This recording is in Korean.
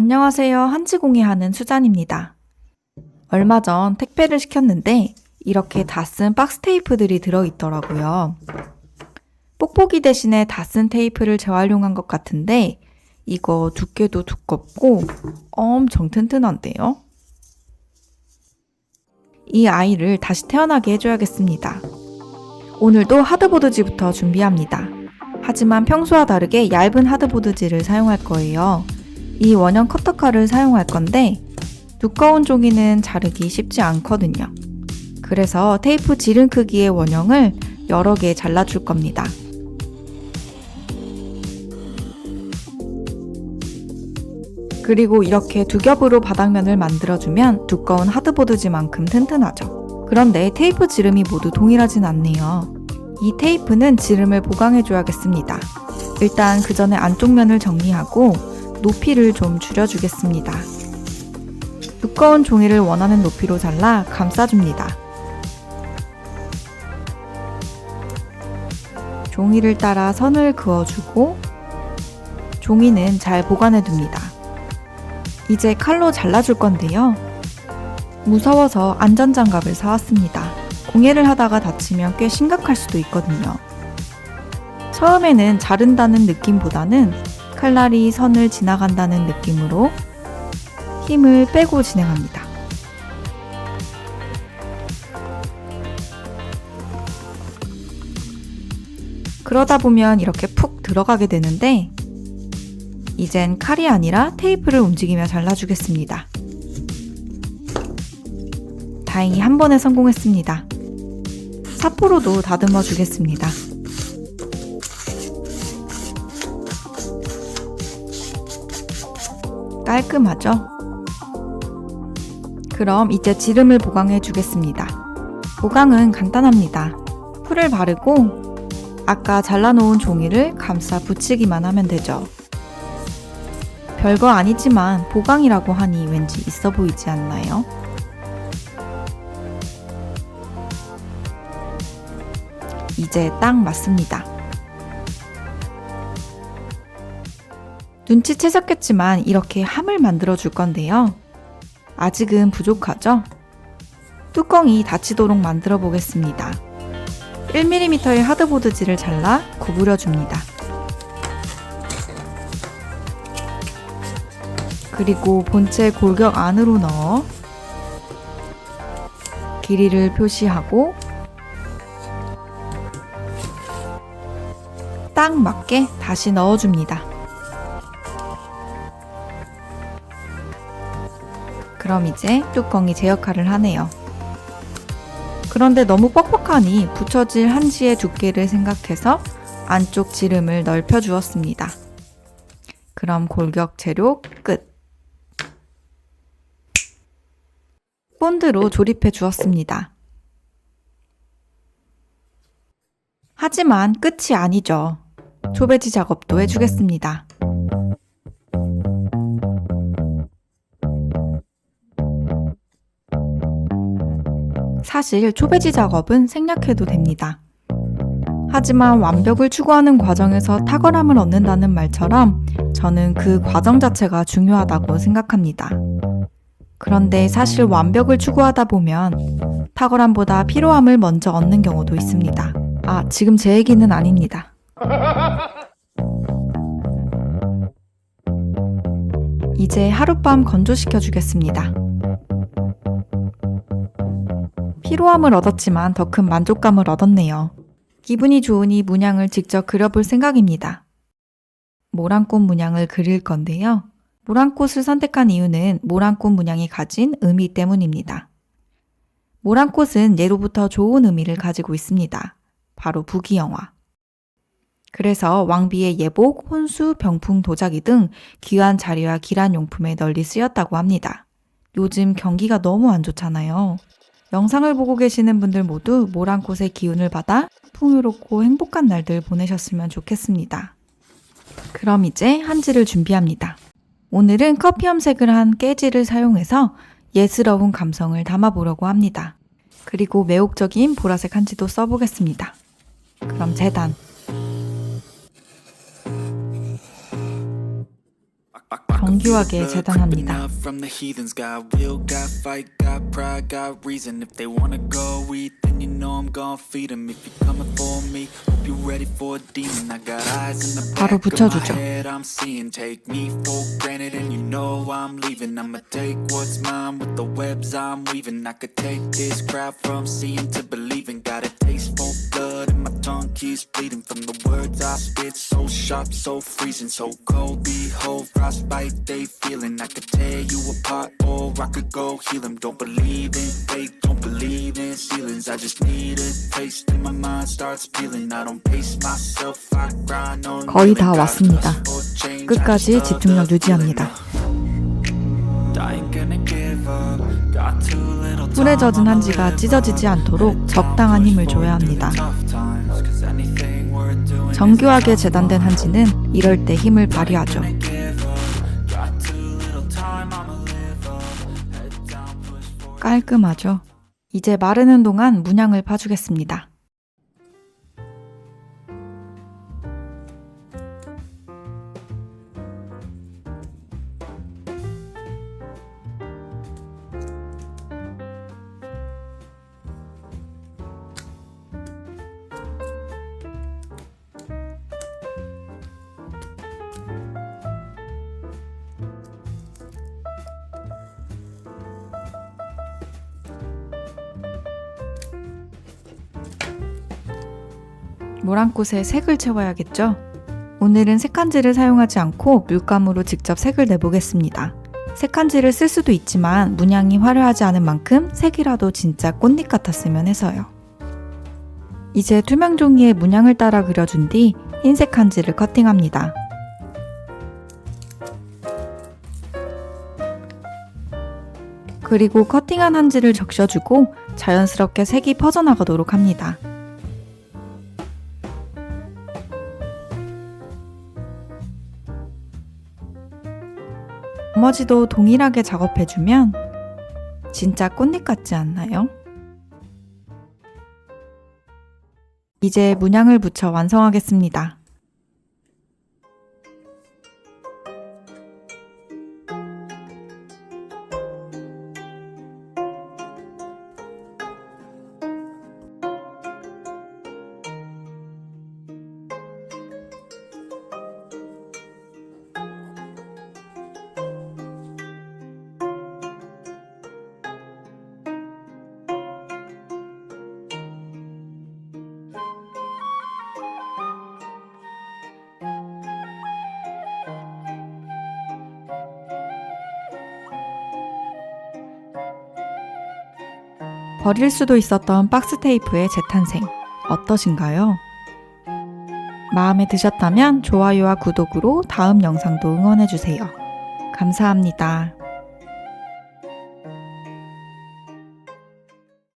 안녕하세요. 한지공예 하는 수잔입니다. 얼마 전 택배를 시켰는데 이렇게 다 쓴 박스 테이프들이 들어있더라고요. 뽁뽁이 대신에 다 쓴 테이프를 재활용한 것 같은데 이거 두께도 두껍고 엄청 튼튼한데요? 이 아이를 다시 태어나게 해줘야겠습니다. 오늘도 하드보드지부터 준비합니다. 하지만 평소와 다르게 얇은 하드보드지를 사용할 거예요. 이 원형 커터칼을 사용할 건데 두꺼운 종이는 자르기 쉽지 않거든요. 그래서 테이프 지름 크기의 원형을 여러 개 잘라줄 겁니다. 그리고 이렇게 두 겹으로 바닥면을 만들어주면 두꺼운 하드보드지만큼 튼튼하죠. 그런데 테이프 지름이 모두 동일하진 않네요. 이 테이프는 지름을 보강해줘야겠습니다. 일단 그 전에 안쪽 면을 정리하고 높이를 좀 줄여주겠습니다. 두꺼운 종이를 원하는 높이로 잘라 감싸줍니다. 종이를 따라 선을 그어주고 종이는 잘 보관해둡니다. 이제 칼로 잘라줄 건데요. 무서워서 안전장갑을 사왔습니다. 공예를 하다가 다치면 꽤 심각할 수도 있거든요. 처음에는 자른다는 느낌보다는 칼날이 선을 지나간다는 느낌으로 힘을 빼고 진행합니다. 그러다 보면 이렇게 푹 들어가게 되는데 이젠 칼이 아니라 테이프를 움직이며 잘라주겠습니다. 다행히 한 번에 성공했습니다. 사포로도 다듬어 주겠습니다. 깔끔하죠? 그럼 이제 지름을 보강해 주겠습니다. 보강은 간단합니다. 풀을 바르고 아까 잘라놓은 종이를 감싸 붙이기만 하면 되죠. 별거 아니지만 보강이라고 하니 왠지 있어 보이지 않나요? 이제 딱 맞습니다. 눈치채셨겠지만 이렇게 함을 만들어 줄 건데요. 아직은 부족하죠? 뚜껑이 닫히도록 만들어 보겠습니다. 1mm의 하드보드지를 잘라 구부려 줍니다. 그리고 본체 골격 안으로 넣어 길이를 표시하고 딱 맞게 다시 넣어줍니다. 그럼 이제 뚜껑이 제 역할을 하네요. 그런데 너무 뻑뻑하니 붙여질 한지의 두께를 생각해서 안쪽 지름을 넓혀 주었습니다. 그럼 골격 재료 끝! 본드로 조립해 주었습니다. 하지만 끝이 아니죠. 초배지 작업도 해주겠습니다. 사실 초배지 작업은 생략해도 됩니다. 하지만 완벽을 추구하는 과정에서 탁월함을 얻는다는 말처럼 저는 그 과정 자체가 중요하다고 생각합니다. 그런데 사실 완벽을 추구하다 보면 탁월함보다 피로함을 먼저 얻는 경우도 있습니다. 지금 제 얘기는 아닙니다. 이제 하룻밤 건조시켜 주겠습니다. 피로함을 얻었지만 더 큰 만족감을 얻었네요. 기분이 좋으니 문양을 직접 그려볼 생각입니다. 모란꽃 문양을 그릴 건데요. 모란꽃을 선택한 이유는 모란꽃 문양이 가진 의미 때문입니다. 모란꽃은 예로부터 좋은 의미를 가지고 있습니다. 바로 부귀영화. 그래서 왕비의 예복, 혼수, 병풍, 도자기 등 귀한 자리와 기란 용품에 널리 쓰였다고 합니다. 요즘 경기가 너무 안 좋잖아요. 영상을 보고 계시는 분들 모두 모란꽃의 기운을 받아 풍요롭고 행복한 날들 보내셨으면 좋겠습니다. 그럼 이제 한지를 준비합니다. 오늘은 커피 염색을 한 깨지를 사용해서 예스러운 감성을 담아보려고 합니다. 그리고 매혹적인 보라색 한지도 써보겠습니다. 그럼 재단. 정교하게 재단합니다. From the heathens, got will, got fight, got pride, got reason. If they wanna go eat, then you know I'm gonna feed them. If you're coming for me, hope you're ready for a demon. I got eyes in the 바로 back of my 붙여주죠. head, I'm seeing. Take me for granted, and you know I'm leaving. I'ma take what's mine with the webs I'm weaving. I could take this crowd from seeing to believing. Got a taste for blood, and my tongue keeps bleeding from the words I spit. So sharp, so freezing, so cold. Behold, frostbite they feeling. I could tear you apart, or I could go heal them. Don't believe in fate, don't believe in ceilings. I just need a taste, and my mind starts peeling. I don't pace myself, I grind on. 거의 다 왔습니다. 끝까지 집중력 유지합니다. 꿀에 젖은 한지가 찢어지지 않도록 적당한 힘을 줘야 합니다. 정교하게 재단된 한지는 이럴 때 힘을 발휘하죠. 깔끔하죠? 이제 마르는 동안 문양을 파주겠습니다. 모란꽃에 색을 채워야겠죠? 오늘은 색한지를 사용하지 않고 물감으로 직접 색을 내보겠습니다. 색한지를 쓸 수도 있지만 문양이 화려하지 않은 만큼 색이라도 진짜 꽃잎 같았으면 해서요. 이제 투명 종이에 문양을 따라 그려준 뒤 흰색 한지를 커팅합니다. 그리고 커팅한 한지를 적셔주고 자연스럽게 색이 퍼져나가도록 합니다. 나머지도 동일하게 작업해주면 진짜 꽃잎 같지 않나요? 이제 문양을 붙여 완성하겠습니다. 버릴 수도 있었던 박스 테이프의 재탄생 어떠신가요? 마음에 드셨다면 좋아요와 구독으로 다음 영상도 응원해주세요. 감사합니다.